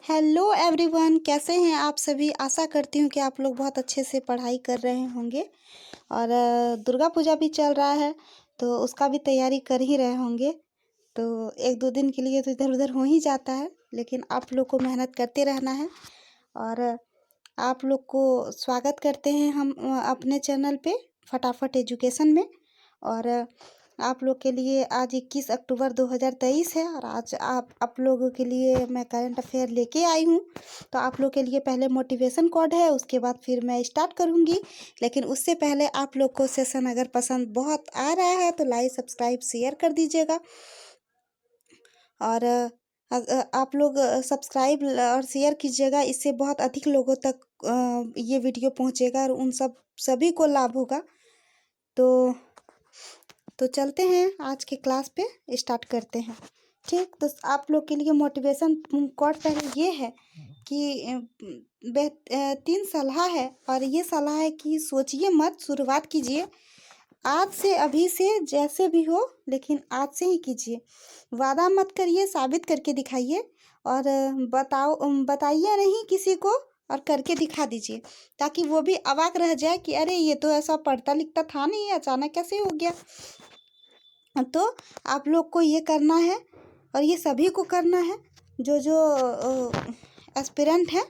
Hello everyone, कैसे हैं आप सभी। आशा करती हूँ कि आप लोग बहुत अच्छे से पढ़ाई कर रहे होंगे। और दुर्गा पूजा भी चल रहा है तो उसका भी तैयारी कर ही रहे होंगे। तो एक दो दिन के लिए तो इधर उधर हो ही जाता है, लेकिन आप लोग को मेहनत करते रहना है। और आप लोग को स्वागत करते हैं हम अपने चैनल पे फटाफट एजुकेशन में। और आप लोग के लिए आज 21 अक्टूबर 2023 है और आज आप लोगों के लिए मैं करंट अफेयर लेके आई हूँ। तो आप लोग के लिए पहले मोटिवेशन कोड है, उसके बाद फिर मैं स्टार्ट करूँगी। लेकिन उससे पहले आप लोग को सेशन अगर पसंद बहुत आ रहा है तो लाइक सब्सक्राइब शेयर कर दीजिएगा। और आप लोग सब्सक्राइब और शेयर कीजिएगा, इससे बहुत अधिक लोगों तक ये वीडियो पहुँचेगा और उन सभी को लाभ होगा। तो चलते हैं आज के क्लास पे स्टार्ट करते हैं। ठीक, तो आप लोग के लिए मोटिवेशन कोड पहले ये है कि 3 सलाह है। और ये सलाह है कि सोचिए मत, शुरुआत कीजिए आज से, अभी से, जैसे भी हो, लेकिन आज से ही कीजिए। वादा मत करिए, साबित करके दिखाइए। और बताइए नहीं किसी को, और करके दिखा दीजिए, ताकि वो भी अवाक रह जाए कि अरे ये तो ऐसा पढ़ता लिखता था नहीं, अचानक कैसे हो गया। तो आप लोग को ये करना है और ये सभी को करना है, जो एस्पिरेंट है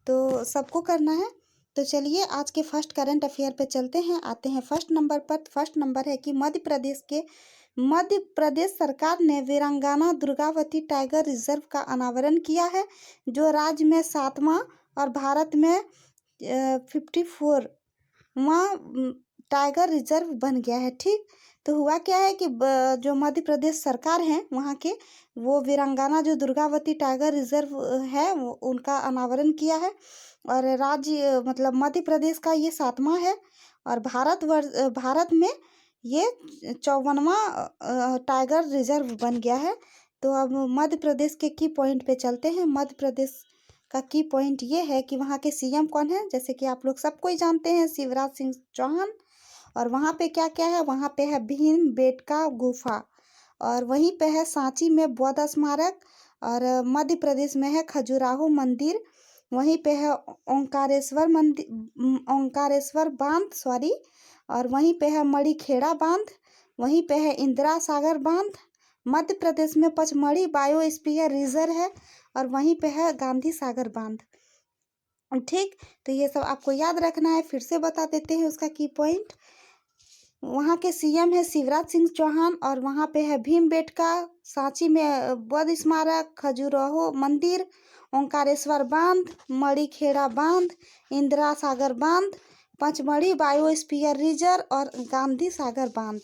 तो सबको करना है। तो चलिए आज के फर्स्ट करंट अफेयर पे चलते हैं। आते हैं फर्स्ट नंबर पर। फर्स्ट नंबर है कि मध्य प्रदेश सरकार ने वीरांगना दुर्गावती टाइगर रिजर्व का अनावरण किया है, जो राज्य में 7वां और भारत में 54वां टाइगर रिजर्व बन गया है। ठीक, तो हुआ क्या है कि जो मध्य प्रदेश सरकार है वहाँ के, वो वीरांगना जो दुर्गावती टाइगर रिजर्व है वो उनका अनावरण किया है। और राज्य मतलब मध्य प्रदेश का ये 7वां है और भारत में ये 54वां टाइगर रिजर्व बन गया है। तो अब मध्य प्रदेश के की पॉइंट पे चलते हैं। मध्य प्रदेश का की पॉइंट ये है कि वहाँ के सीएम कौन है, जैसे कि आप लोग सबको ही जानते हैं, शिवराज सिंह चौहान। और वहाँ पे क्या क्या है, वहाँ पे है भीम बेटका गुफा, और वहीं पे है सांची में बौद्ध स्मारक, और मध्य प्रदेश में है खजुराहो मंदिर, वहीं पे है ओंकारेश्वर बांध, सॉरी, और वहीं पे है मणिखेड़ा बांध, वहीं पे है इंदिरा सागर बांध। मध्य प्रदेश में पचमढ़ी बायोस्फीयर रिजर्व है और वहीं पे है गांधी सागर बांध। ठीक, तो ये सब आपको याद रखना है। फिर से बता देते हैं उसका की पॉइंट। वहाँ के सीएम है शिवराज सिंह चौहान और वहाँ पे है भीमबेटका, सांची में बौद्ध स्मारक, खजुराहो मंदिर, ओंकारेश्वर बांध, मणिखेड़ा बांध, इंदिरा सागर बांध, पचमढ़ी बायोस्फीयर रिजर्व और गांधी सागर बांध।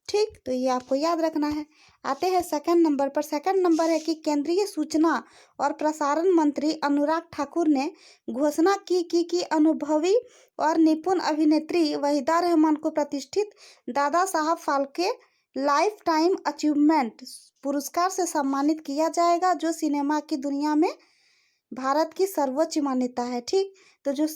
ठीक, तो ये आपको याद रखना है। आते हैं सेकंड नंबर पर। सेकंड नंबर है कि केंद्रीय सूचना और प्रसारण मंत्री अनुराग ठाकुर ने घोषणा की अनुभवी और निपुण अभिनेत्री वहीदा रहमान को प्रतिष्ठित Dada Saheb Phalke life time achievement पुरस्कार से सम्मानित किया जाएगा, जो सिनेमा की दुनिया में भारत की सर्वोच्च मान्यता है। ठीक, तो जो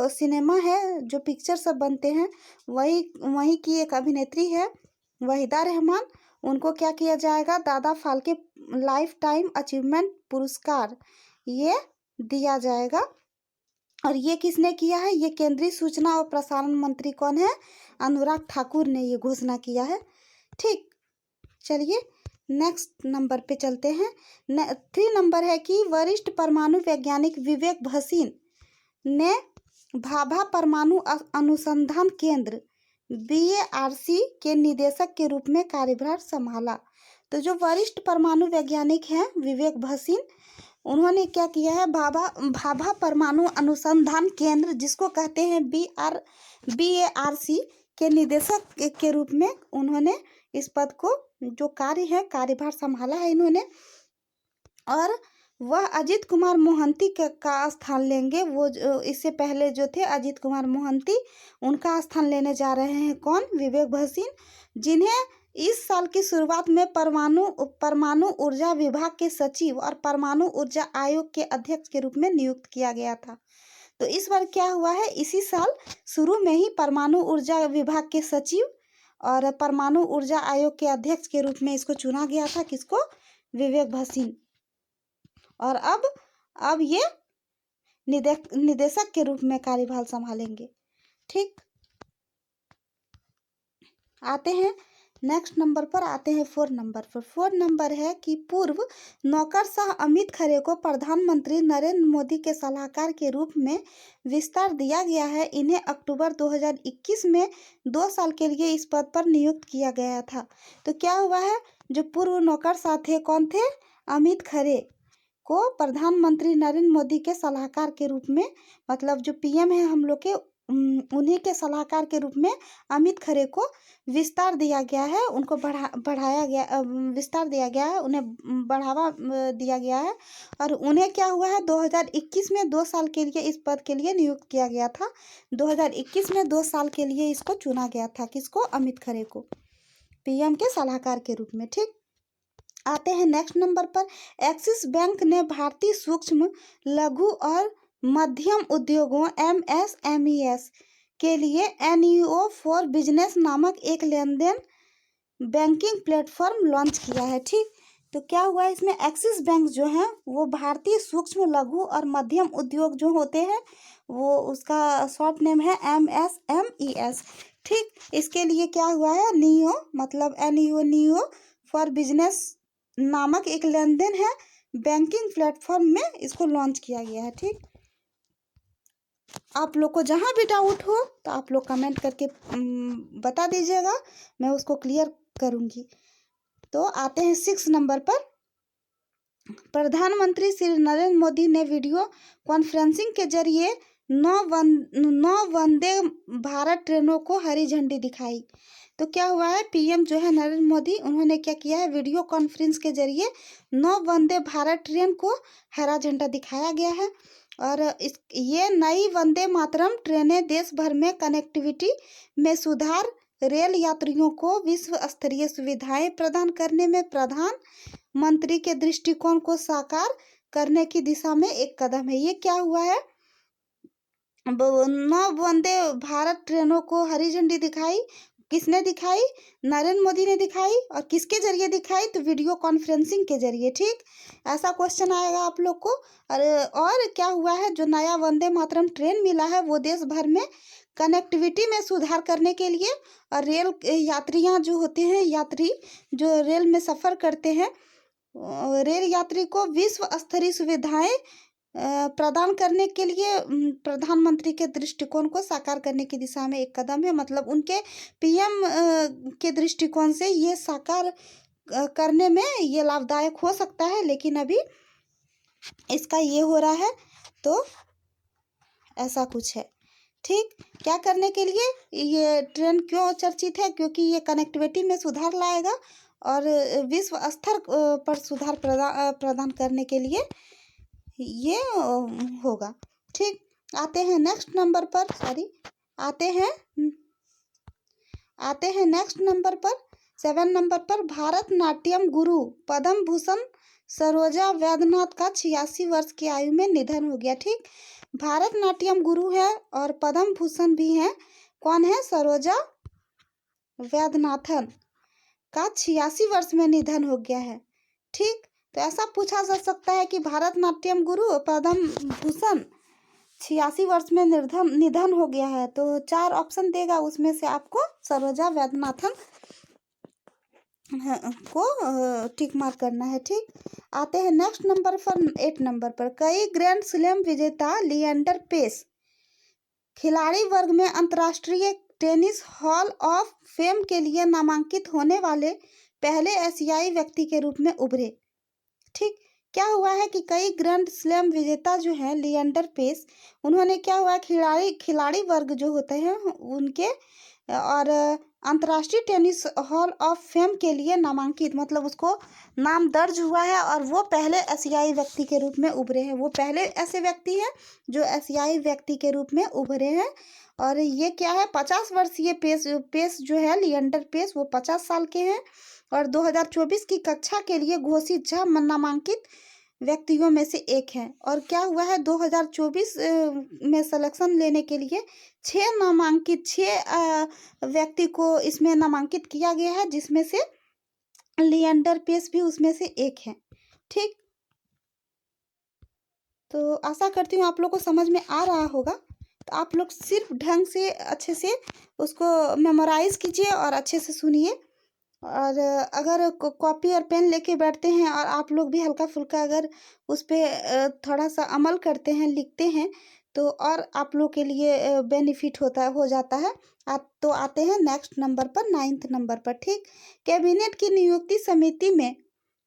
सिनेमा है, जो पिक्चर सब बनते हैं, वही की एक अभिनेत्री है वहीदा रहमान, उनको क्या किया जाएगा, दादा फाल्के लाइफ टाइम अचीवमेंट पुरस्कार ये दिया जाएगा। और ये किसने किया है, ये केंद्रीय सूचना और प्रसारण मंत्री कौन है, अनुराग ठाकुर ने ये घोषणा किया है। ठीक, चलिए नेक्स्ट नंबर पे चलते हैं। 3 नंबर है कि वरिष्ठ परमाणु वैज्ञानिक विवेक भसीन ने भाभा परमाणु अनुसंधान केंद्र BARC के निदेशक के रूप में कार्यभार संभाला। तो जो वरिष्ठ परमाणु वैज्ञानिक हैं विवेक भसीन, उन्होंने क्या किया है, भाभा परमाणु अनुसंधान केंद्र, जिसको कहते हैं BARC के निदेशक के रूप में उन्होंने इस पद को, जो कार्य है, कार्यभार संभाला है इन्होंने। और वह अजीत कुमार मोहंती का स्थान लेंगे। वो इससे पहले जो थे अजीत कुमार मोहंती, उनका स्थान लेने जा रहे हैं कौन, विवेक भसीन, जिन्हें इस साल की शुरुआत में परमाणु ऊर्जा विभाग के सचिव और परमाणु ऊर्जा आयोग के अध्यक्ष के रूप में नियुक्त किया गया था। तो इस बार क्या हुआ है, इसी साल शुरू में ही परमाणु ऊर्जा विभाग के सचिव और परमाणु ऊर्जा आयोग के अध्यक्ष के रूप में इसको चुना गया था, किसको, विवेक भसीन। और अब ये निदेशक के रूप में कार्यभार संभालेंगे। ठीक, आते हैं नेक्स्ट नंबर पर, आते हैं 4 नंबर पर। 4 नंबर है कि पूर्व नौकरशाह अमित खरे को प्रधानमंत्री नरेंद्र मोदी के सलाहकार के रूप में विस्तार दिया गया है। इन्हें अक्टूबर 2021 में 2 साल के लिए इस पद पर नियुक्त किया गया था। तो क्या हुआ है, जो पूर्व नौकरशाह थे, कौन थे, अमित खरे, को प्रधानमंत्री नरेंद्र मोदी के सलाहकार के रूप में, मतलब जो पीएम है हम लोग के, उन्हीं के सलाहकार के रूप में अमित खरे को विस्तार दिया गया है, उनको बढ़ाया गया, विस्तार दिया गया है, उन्हें बढ़ावा दिया गया है। और उन्हें क्या हुआ है, 2021 में 2 साल के लिए इस पद के लिए नियुक्त किया गया था। 2021 में 2 साल के लिए इसको चुना गया था, किसको, अमित खरे को, पीएम के सलाहकार के रूप में। ठीक, आते हैं नेक्स्ट नंबर पर। एक्सिस बैंक ने भारतीय सूक्ष्म, लघु और मध्यम उद्योगों MSMEs के लिए NEO फॉर बिजनेस नामक एक लेनदेन बैंकिंग प्लेटफॉर्म लॉन्च किया है। ठीक, तो क्या हुआ है इसमें, एक्सिस बैंक जो है वो भारतीय सूक्ष्म, लघु और मध्यम उद्योग जो होते हैं, वो उसका शॉर्ट नेम है MSMEs। ठीक, इसके लिए क्या हुआ है, NEO मतलब NEO फॉर बिजनेस नामक एक लेनदेन है बैंकिंग प्लेटफॉर्म में इसको लॉन्च किया गया है। ठीक, आप लोग को जहाँ भी डाउट हो तो आप लोग कमेंट करके बता दीजिएगा, मैं उसको क्लियर करूँगी। तो आते हैं 6 नंबर पर। प्रधानमंत्री श्री नरेंद्र मोदी ने वीडियो कॉन्फ्रेंसिंग के जरिए 9 वंदे भारत ट्रेनों को हरी झंडी दिखाई। तो क्या हुआ है, पीएम जो है नरेंद्र मोदी, उन्होंने क्या किया है, वीडियो कॉन्फ्रेंस के जरिए 9 वंदे भारत ट्रेन को हरा झंडा दिखाया गया है। और ये नई वंदे मातरम ट्रेनें देश भर में कनेक्टिविटी में सुधार, रेल यात्रियों को विश्व स्तरीय सुविधाएं प्रदान करने में प्रधानमंत्री के दृष्टिकोण को साकार करने की दिशा में एक कदम है। ये क्या हुआ है, 9 वंदे भारत ट्रेनों को हरी झंडी दिखाई, किसने दिखाई, नरेंद्र मोदी ने दिखाई। और किसके जरिए दिखाई, तो वीडियो कॉन्फ्रेंसिंग के जरिए। ठीक, ऐसा क्वेश्चन आएगा आप लोग को। और क्या हुआ है, जो नया वंदे मातरम ट्रेन मिला है वो देश भर में कनेक्टिविटी में सुधार करने के लिए, और रेल यात्रियां जो होते हैं, यात्री जो रेल में सफ़र करते हैं, रेल यात्री को विश्व स्तरीय सुविधाएं प्रदान करने के लिए प्रधानमंत्री के दृष्टिकोण को साकार करने की दिशा में एक कदम है। मतलब उनके पीएम के दृष्टिकोण से ये साकार करने में ये लाभदायक हो सकता है, लेकिन अभी इसका ये हो रहा है, तो ऐसा कुछ है। ठीक, क्या करने के लिए ये ट्रेन क्यों चर्चित है, क्योंकि ये कनेक्टिविटी में सुधार लाएगा और विश्व स्तर पर सुधार प्रदान करने के लिए ये होगा। ठीक, आते हैं नेक्स्ट नंबर पर, आते हैं नेक्स्ट नंबर पर, 7 नंबर पर। भारतनाट्यम गुरु पद्म भूषण सरोजा वैद्यनाथ का 86 वर्ष की आयु में निधन हो गया। ठीक, भारतनाट्यम गुरु है और पद्म भूषण भी हैं, कौन है, सरोजा वैद्यनाथन का 86 वर्ष में निधन हो गया है। ठीक, तो ऐसा पूछा जा सकता है कि भारतनाट्यम गुरु पद्म भूषण 86 वर्ष में निधन हो गया है, तो 4 ऑप्शन देगा, उसमें से आपको सरोजा वैद्यनाथन को टिक मार्क करना है। ठीक, आते हैं नेक्स्ट नंबर पर, 8 नंबर पर। कई ग्रैंड स्लैम विजेता लिएंडर पेस खिलाड़ी वर्ग में अंतर्राष्ट्रीय टेनिस हॉल ऑफ फेम के लिए नामांकित होने वाले पहले एशियाई व्यक्ति के रूप में उभरे। ठीक, क्या हुआ है कि कई ग्रैंड स्लैम विजेता जो हैं लिएंडर पेस, उन्होंने क्या हुआ, खिलाड़ी वर्ग जो होते हैं उनके और अंतर्राष्ट्रीय टेनिस हॉल ऑफ फेम के लिए नामांकित, मतलब उसको नाम दर्ज हुआ है और वो पहले एशियाई व्यक्ति के रूप में उभरे हैं। वो पहले ऐसे व्यक्ति हैं जो एशियाई व्यक्ति के रूप में उभरे हैं। और ये क्या है, 50 वर्षीय पेस जो है, लिएंडर पेस, वो 50 साल के हैं और 2024 की कक्षा के लिए घोषित 6 नामांकित व्यक्तियों में से एक हैं। और क्या हुआ है, 2024 में सिलेक्शन लेने के लिए 6 व्यक्ति को इसमें नामांकित किया गया है, जिसमें से लिएंडर पेस भी उसमें से एक है। ठीक, तो आशा करती हूँ आप लोग को समझ में आ रहा होगा। तो आप लोग सिर्फ ढंग से अच्छे से उसको मेमोराइज़ कीजिए और अच्छे से सुनिए। और अगर कॉपी और पेन लेके बैठते हैं और आप लोग भी हल्का फुल्का अगर उस पे थोड़ा सा अमल करते हैं, लिखते हैं, तो और आप लोग के लिए बेनिफिट हो जाता है। आप तो आते हैं नेक्स्ट नंबर पर, 9th नंबर पर। ठीक, कैबिनेट की नियुक्ति समिति में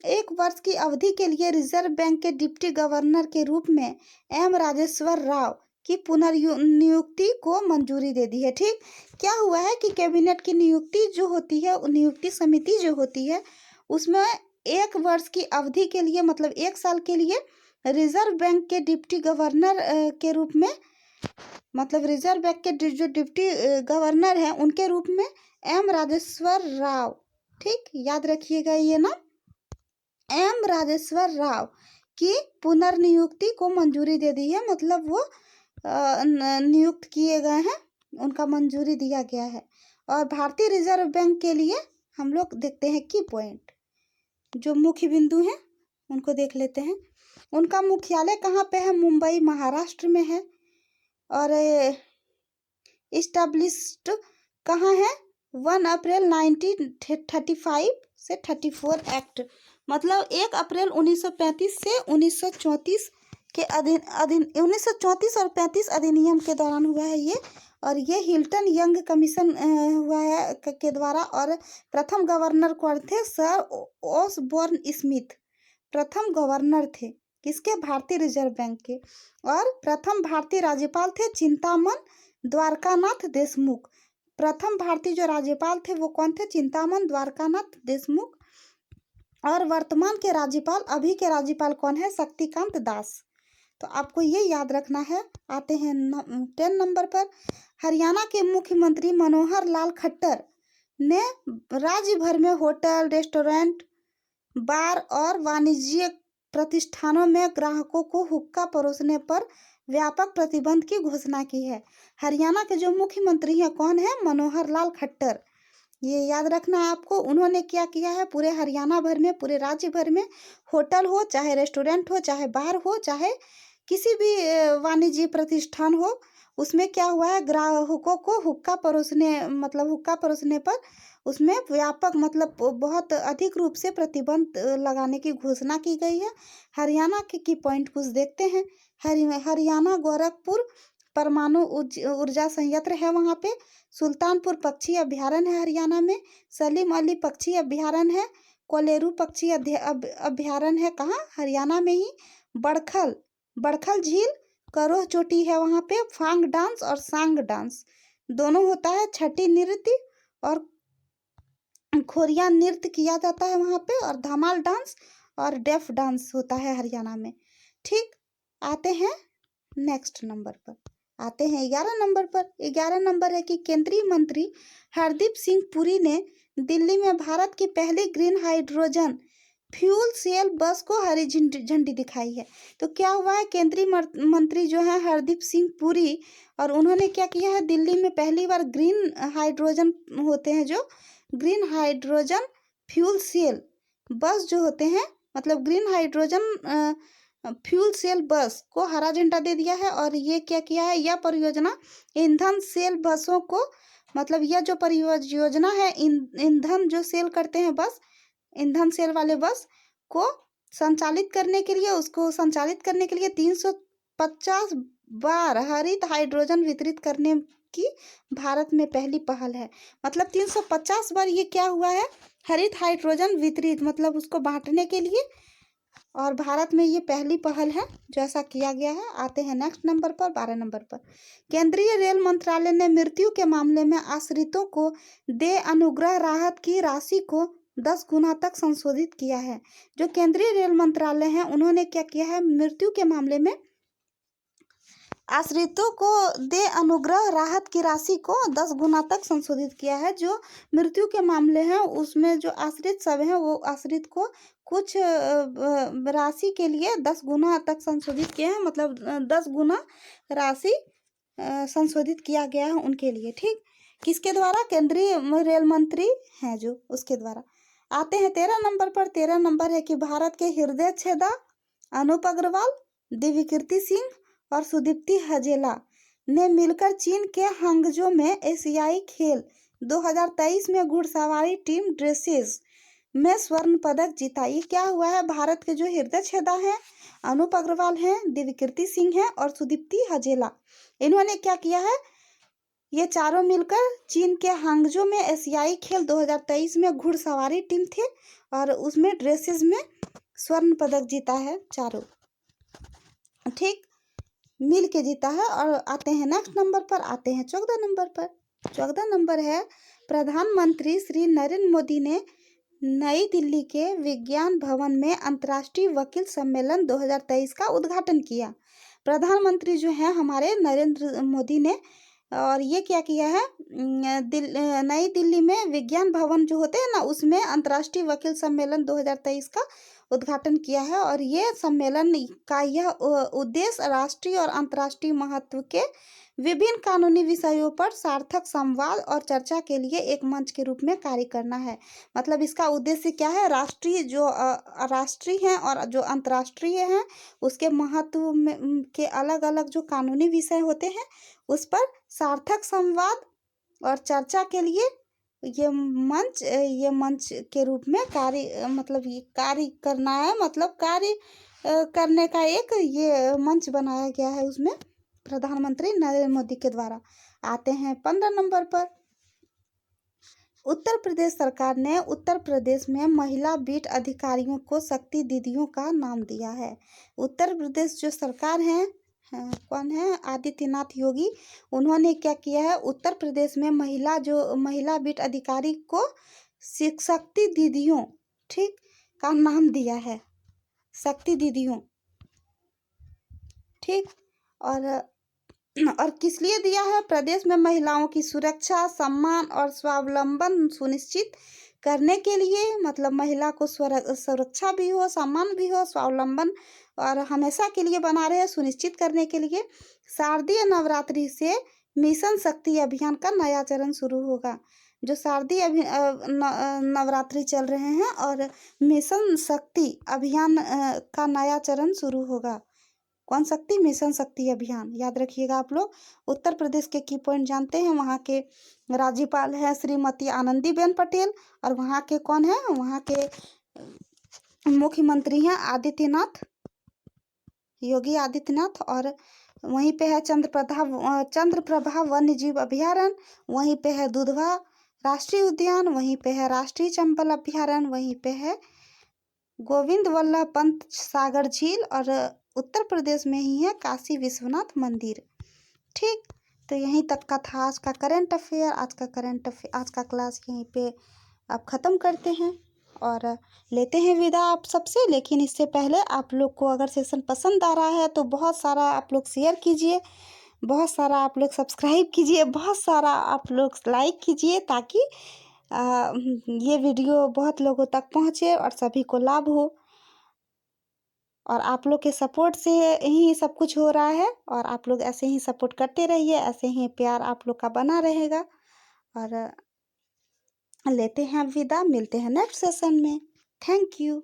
1 वर्ष की अवधि के लिए रिजर्व बैंक के डिप्टी गवर्नर के रूप में एम राजेश्वर राव की पुनर्नियुक्ति को मंजूरी दे दी है। ठीक, क्या हुआ है कि कैबिनेट की नियुक्ति जो होती है, नियुक्ति समिति जो होती है, उसमें 1 वर्ष की अवधि के लिए, मतलब 1 साल के लिए रिजर्व बैंक के डिप्टी गवर्नर के रूप में, मतलब रिजर्व बैंक के जो डिप्टी गवर्नर हैं उनके रूप में एम राजेश्वर राव, ठीक, याद रखिएगा ये ना, एम राजेश्वर राव की पुनर्नियुक्ति को मंजूरी दे दी है। मतलब वो नियुक्त किए गए हैं, उनका मंजूरी दिया गया है। और भारतीय रिजर्व बैंक के लिए हम लोग देखते हैं की पॉइंट, जो मुख्य बिंदु हैं उनको देख लेते हैं। उनका मुख्यालय कहाँ पे है? मुंबई, महाराष्ट्र में है। और इस्टेब्लिश्ड कहाँ है? 1 अप्रैल 1935 से 34 एक्ट, मतलब 1 अप्रैल 1935 से 1934 के अधीन 1934 और 35 अधिनियम के दौरान हुआ है ये। और ये हिल्टन यंग कमीशन हुआ है के द्वारा। और प्रथम गवर्नर कौन थे? सर ओसबोर्न स्मिथ प्रथम गवर्नर थे किसके? भारतीय रिजर्व बैंक के। और प्रथम भारतीय राज्यपाल थे चिंतामन द्वारकानाथ देशमुख। प्रथम भारतीय जो राज्यपाल थे वो कौन थे? चिंतामन द्वारकानाथ देशमुख। और वर्तमान के राज्यपाल, अभी के राज्यपाल कौन है? शक्तिकांत दास। तो आपको ये याद रखना है। आते हैं 10 नंबर पर। हरियाणा के मुख्यमंत्री मनोहर लाल खट्टर ने राज्य भर में होटल, रेस्टोरेंट, बार और वाणिज्यिक प्रतिष्ठानों में ग्राहकों को हुक्का परोसने पर व्यापक प्रतिबंध की घोषणा की है। हरियाणा के जो मुख्यमंत्री हैं कौन है? मनोहर लाल खट्टर। ये याद रखना है आपको। उन्होंने क्या किया है? पूरे हरियाणा भर में, पूरे राज्य भर में होटल हो, चाहे रेस्टोरेंट हो, चाहे बार हो, चाहे किसी भी वाणिज्य प्रतिष्ठान हो, उसमें क्या हुआ है? ग्राहकों को हुक्का परोसने, मतलब हुक्का परोसने पर उसमें व्यापक, मतलब बहुत अधिक रूप से प्रतिबंध लगाने की घोषणा की गई है। हरियाणा के की पॉइंट कुछ देखते हैं। हरियाणा गोरखपुर परमाणु ऊर्जा संयंत्र है वहाँ पे। सुल्तानपुर पक्षी अभ्यारण्य है हरियाणा में। सलीम अली पक्षी अभ्यारण्य है। कोलेरू पक्षी अभ्यारण्य है कहाँ? हरियाणा में ही। बड़खल झील, करोह चोटी है वहाँ पे। फांग डांस और सांग डांस दोनों होता है। छठी नृत्य और खोरिया नृत्य किया जाता है वहाँ पे। और धमाल डांस और डेफ डांस होता है हरियाणा में। ठीक, आते हैं नेक्स्ट नंबर पर। आते हैं 11 नंबर पर। 11 नंबर है कि केंद्रीय मंत्री हरदीप सिंह पुरी ने दिल्ली में भारत की पहली ग्रीन हाइड्रोजन फ्यूल सेल बस को हरी झंडी दिखाई है। तो क्या हुआ है? केंद्रीय मंत्री जो है हरदीप सिंह पुरी, और उन्होंने क्या किया है? दिल्ली में पहली बार ग्रीन हाइड्रोजन होते हैं, जो ग्रीन हाइड्रोजन फ्यूल सेल बस जो होते हैं, मतलब ग्रीन हाइड्रोजन फ्यूल सेल बस को हरा झंडा दे दिया है। और ये क्या किया है? यह परियोजना ईंधन सेल बसों को, मतलब यह जो परियोजना है ईंधन जो सेल करते हैं बस, ईंधन सेल वाले बस को संचालित करने के लिए, उसको संचालित करने के लिए 350 बार हरित हाइड्रोजन वितरित करने की भारत में पहली पहल है। मतलब 350 बार ये क्या हुआ है? हरित हाइड्रोजन वितरित, मतलब उसको बांटने के लिए। और भारत में ये पहली पहल है जो ऐसा किया गया है। आते हैं नेक्स्ट नंबर पर, 12 नंबर पर। केंद्रीय रेल मंत्रालय ने मृत्यु के मामले में आश्रितों को दे अनुग्रह राहत की राशि को 10 गुना तक संशोधित किया है। जो केंद्रीय रेल मंत्रालय है उन्होंने क्या किया है? मृत्यु के मामले में आश्रितों को दे अनुग्रह राहत की राशि को 10 गुना तक संशोधित किया है। जो मृत्यु के मामले हैं उसमें जो आश्रित सब हैं वो आश्रित को कुछ राशि के लिए 10 गुना तक संशोधित किया है, मतलब 10 गुना राशि संशोधित किया गया है उनके लिए। ठीक, किसके द्वारा? केंद्रीय रेल मंत्री हैं जो, उसके द्वारा। आते हैं 13 नंबर पर। 13 नंबर है कि भारत के हृदय छेदा अनूप अग्रवाल दिव्यकीर्ति सिंह और सुदीप्ति हजेला ने मिलकर चीन के हांगझो में एशियाई खेल 2023 में घुड़सवारी टीम ड्रेसेस में स्वर्ण पदक जीता। ये क्या हुआ है, भारत के जो हृदय छेदा हैं, अनूप अग्रवाल हैं, दिव्यकीर्ति सिंह हैं और सुदीप्ति हजेला, इन्होंने क्या किया है, ये चारों मिलकर चीन के हांगझो में एशियाई खेल 2023 में घुड़सवारी टीम थे और उसमें ड्रेसेस में स्वर्ण पदक जीता है चारों, ठीक, मिल के जीता है। और आते हैं नेक्स्ट नंबर पर, आते हैं 14 नंबर पर। 14 नंबर है, प्रधानमंत्री श्री नरेंद्र मोदी ने नई दिल्ली के विज्ञान भवन में अंतर्राष्ट्रीय वकील सम्मेलन 2023 का उद्घाटन किया। प्रधानमंत्री जो है हमारे नरेंद्र मोदी ने, और ये क्या किया है, नई दिल्ली में विज्ञान भवन जो होते हैं ना, उसमें अंतर्राष्ट्रीय वकील सम्मेलन 2023 का उद्घाटन किया है। और ये सम्मेलन का यह उद्देश्य राष्ट्रीय और अंतर्राष्ट्रीय महत्व के विभिन्न कानूनी विषयों पर सार्थक संवाद और चर्चा के लिए एक मंच के रूप में कार्य करना है। मतलब इसका उद्देश्य क्या है, राष्ट्रीय जो राष्ट्रीय हैं और जो अंतर्राष्ट्रीय हैं उसके महत्व में के अलग अलग जो कानूनी विषय होते हैं उस पर सार्थक संवाद और चर्चा के लिए ये मंच के रूप में कार्य, मतलब ये कार्य करना है, मतलब कार्य करने का एक ये मंच बनाया गया है उसमें प्रधानमंत्री नरेंद्र मोदी के द्वारा। आते हैं 15 नंबर पर। उत्तर प्रदेश सरकार ने उत्तर प्रदेश में महिला बीट अधिकारियों को शक्ति दीदियों का नाम दिया है। उत्तर प्रदेश जो सरकार है, कौन है, आदित्यनाथ योगी, उन्होंने क्या किया है, उत्तर प्रदेश में महिला बीट अधिकारी को शक्ति दीदियों, ठीक, का नाम दिया है, शक्ति दीदियों, ठीक। और किस लिए दिया है, प्रदेश में महिलाओं की सुरक्षा, सम्मान और स्वावलंबन सुनिश्चित करने के लिए, मतलब महिला को सुरक्षा भी हो, सम्मान भी हो, स्वावलंबन और हमेशा के लिए बना रहे, सुनिश्चित करने के लिए शारदीय नवरात्रि से मिशन शक्ति अभियान का नया चरण शुरू होगा। जो शारदीय नवरात्रि चल रहे हैं और मिशन शक्ति अभियान का नया चरण शुरू होगा। कौन शक्ति, मिशन शक्ति अभियान, याद रखिएगा आप लोग। उत्तर प्रदेश के की पॉइंट जानते हैं, वहाँ के राज्यपाल हैं श्रीमती आनंदीबेन पटेल और वहाँ के कौन है, वहाँ के मुख्यमंत्री हैं योगी आदित्यनाथ। और वहीं पे है चंद्रप्रभा वन्य जीव अभयारण्य, वहीं पे है दुधवा राष्ट्रीय उद्यान, वहीं पे है राष्ट्रीय चंबल अभयारण्य, वहीं पे है गोविंद वल्लभ पंत सागर झील और उत्तर प्रदेश में ही है काशी विश्वनाथ मंदिर, ठीक। तो यहीं तक का था आज का करंट अफेयर। आज का क्लास यहीं पे आप ख़त्म करते हैं और लेते हैं विदा आप सबसे। लेकिन इससे पहले आप लोग को अगर सेशन पसंद आ रहा है तो बहुत सारा आप लोग शेयर कीजिए, बहुत सारा आप लोग सब्सक्राइब कीजिए, बहुत सारा आप लोग लाइक कीजिए, ताकि ये वीडियो बहुत लोगों तक पहुँचे और सभी को लाभ हो। और आप लोग के सपोर्ट से ही सब कुछ हो रहा है और आप लोग ऐसे ही सपोर्ट करते रहिए, ऐसे ही प्यार आप लोग का बना रहेगा। और लेते हैं विदा, मिलते हैं नेक्स्ट सेशन में। Thank you.